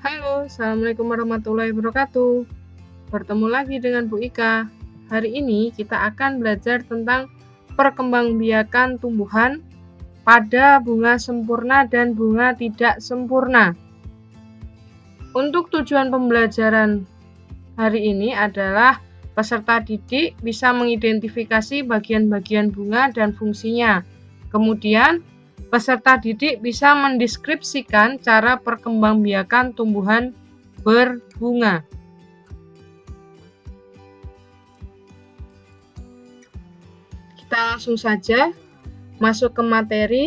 Halo, Assalamualaikum warahmatullahi wabarakatuh. Bertemu lagi dengan Bu Ika. Hari ini kita akan belajar tentang perkembangbiakan tumbuhan pada bunga sempurna dan bunga tidak sempurna. Untuk tujuan pembelajaran hari ini adalah peserta didik bisa mengidentifikasi bagian-bagian bunga dan fungsinya. Kemudian, peserta didik bisa mendeskripsikan cara perkembangbiakan tumbuhan berbunga. Kita langsung saja masuk ke materi.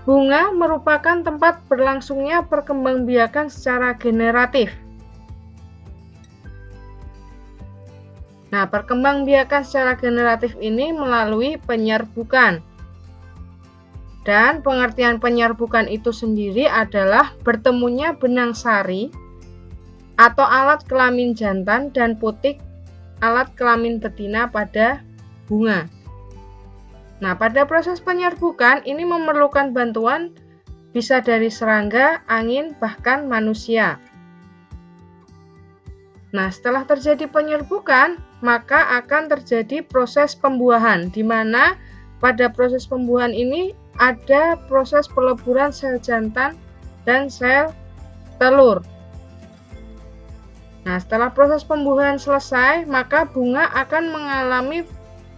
Bunga merupakan tempat berlangsungnya perkembangbiakan secara generatif. Nah, perkembangbiakan secara generatif ini melalui penyerbukan. Dan pengertian penyerbukan itu sendiri adalah bertemunya benang sari atau alat kelamin jantan dan putik alat kelamin betina pada bunga. Nah, pada proses penyerbukan ini memerlukan bantuan bisa dari serangga, angin, bahkan manusia. Nah, setelah terjadi penyerbukan, maka akan terjadi proses pembuahan, di mana pada proses pembuahan ini ada proses peleburan sel jantan dan sel telur. Nah, setelah proses pembuahan selesai, maka bunga akan mengalami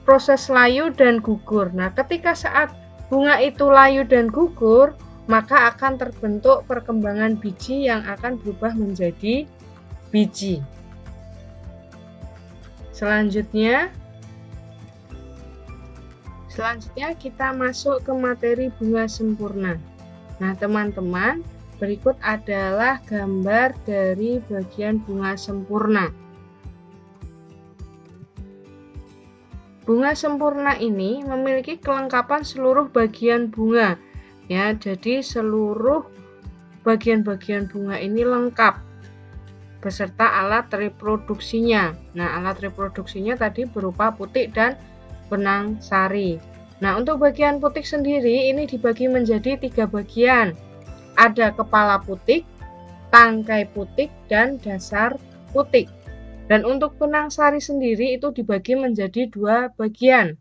proses layu dan gugur. Nah, ketika saat bunga itu layu dan gugur, maka akan terbentuk perkembangan biji yang akan berubah menjadi biji. Selanjutnya kita masuk ke materi bunga sempurna. Nah, teman-teman, berikut adalah gambar dari bagian bunga sempurna. Bunga sempurna ini memiliki kelengkapan seluruh bagian bunga. Ya, jadi seluruh bagian-bagian bunga ini lengkap beserta alat reproduksinya. Nah, alat reproduksinya tadi berupa putik dan benang sari. Nah, untuk bagian putik sendiri ini dibagi menjadi 3 bagian. Ada kepala putik, tangkai putik, dan dasar putik. Dan untuk benang sari sendiri itu dibagi menjadi 2 bagian.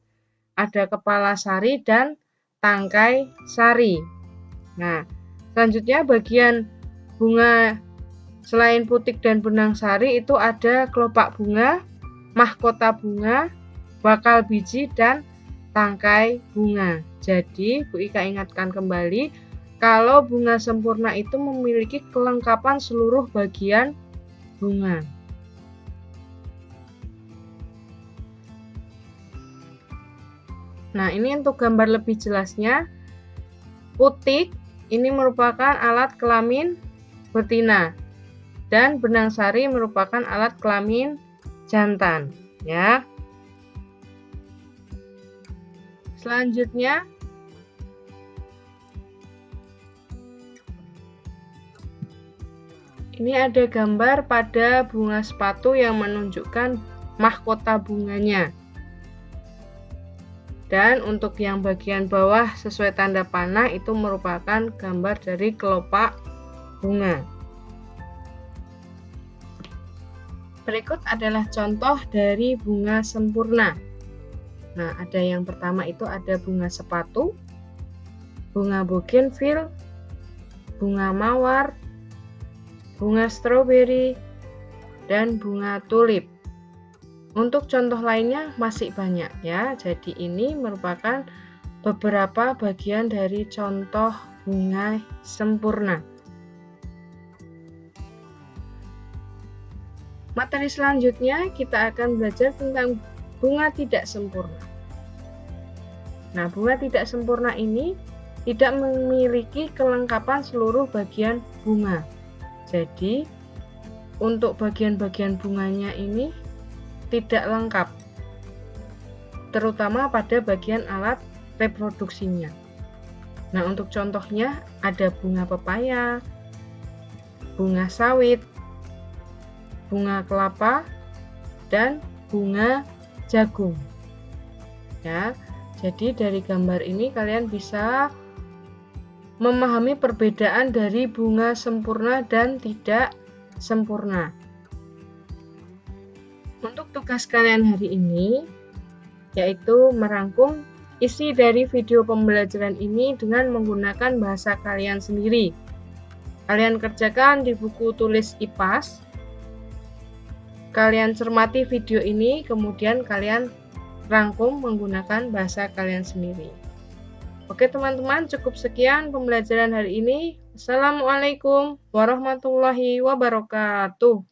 Ada kepala sari dan tangkai sari. Nah, selanjutnya bagian bunga selain putik dan benang sari itu ada kelopak bunga, mahkota bunga, bakal biji, dan tangkai bunga. Jadi, Bu Ika ingatkan kembali, kalau bunga sempurna itu memiliki kelengkapan seluruh bagian bunga. Nah, ini untuk gambar lebih jelasnya. Putik ini merupakan alat kelamin betina. Dan benang sari merupakan alat kelamin jantan, ya. Selanjutnya ini ada gambar pada bunga sepatu yang menunjukkan mahkota bunganya. Dan untuk yang bagian bawah sesuai tanda panah itu merupakan gambar dari kelopak bunga. Berikut adalah contoh dari bunga sempurna. Nah, ada yang pertama itu ada bunga sepatu, bunga bougainville, bunga mawar, bunga stroberi, dan bunga tulip. Untuk contoh lainnya masih banyak ya. Jadi ini merupakan beberapa bagian dari contoh bunga sempurna. Materi selanjutnya kita akan belajar tentang bunga tidak sempurna. Nah, bunga tidak sempurna ini tidak memiliki kelengkapan seluruh bagian bunga. Jadi, untuk bagian-bagian bunganya ini tidak lengkap, terutama pada bagian alat reproduksinya. Nah, untuk contohnya ada bunga pepaya, bunga sawit, bunga kelapa, dan bunga jagung. Ya, jadi dari gambar ini kalian bisa memahami perbedaan dari bunga sempurna dan tidak sempurna. Untuk tugas kalian hari ini, yaitu merangkum isi dari video pembelajaran ini dengan menggunakan bahasa kalian sendiri. Kalian kerjakan di buku tulis IPAS. Kalian cermati video ini, kemudian kalian rangkum menggunakan bahasa kalian sendiri. Oke teman-teman, cukup sekian pembelajaran hari ini. Assalamualaikum warahmatullahi wabarakatuh.